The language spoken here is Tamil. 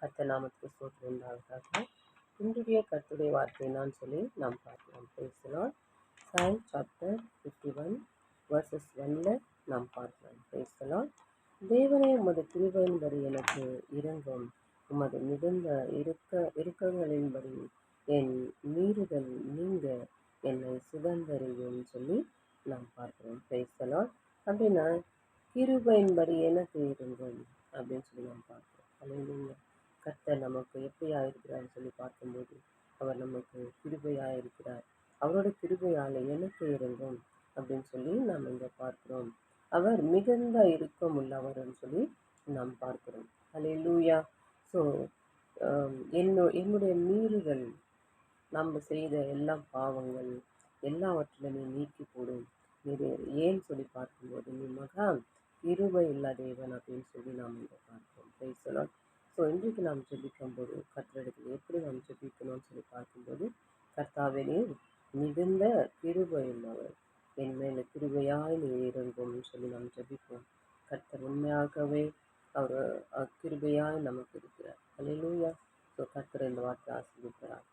கர்த்தர் நாமத்துக்கு ஸ்தோத்திரம் உண்டாவதாக. இன்றைய கர்த்தருடைய வார்த்தை நான் சொல்லி நாம் பார்க்கலாம். பேசலாம். Psalm chapter 51 verses 1 நாம் பார்க்கலாம். பேசலாம். தேவனே, உமது கிருபையின்படி எனக்கு இரங்கும். உமது மிகுந்த இரக்கங்களின்படி என் மீறுதல் நீங்க என்னை சுதந்தரியும் சொல்லி நாம் பார்க்கிறோம். பேசலாம். அப்படின்னா கிருபையின்படி எனக்கு இருங்கும் அப்படின்னு சொல்லி நாம் பார்க்கிறோம். அல்லேலூயா. கர்த்தர் நமக்கு எப்படியா இருக்கிறார் சொல்லி பார்க்கும்போது அவர் நமக்கு கிருபையா இருக்கிறார். அவரோட கிருபையால எனக்கு இருங்கும் அப்படின்னு சொல்லி நாம் இங்க பார்க்கிறோம். அவர் மிகுந்த இரக்கம் உள்ளவர்னு சொல்லி நாம் பார்க்கிறோம். அல்லேலூயா. ஸோ என்னுடைய மீறுதல், நம்ம செய்த எல்லா பாவங்கள் எல்லாவற்றிலும் நீ நீக்கி போடும். இது ஏன் சொல்லி பார்க்கும்போது நீ மகா கிருபை இல்லா தேவன் அப்படின்னு சொல்லி நாம் இதை பார்க்கிறோம். பேசலாம். ஸோ இன்றைக்கு நாம் ஜெபிக்கும் போது கர்த்தரிடத்தில் எப்படி நாம் ஜெபிக்கணும்னு சொல்லி பார்க்கும்போது, கர்த்தாவே மிகுந்த கிருபை உள்ளவர், என் மேல கிருபையாய் நீ இறங்கும் சொல்லி நாம் ஜெபிப்போம். கர்த்தர் உண்மையாகவே அவர் கிருபையாய் நமக்கு இருக்கிறார். அல்லேலூயா. ஸோ கர்த்தர் இந்த வார்த்தை ஆசீர்வதிப்பாராக.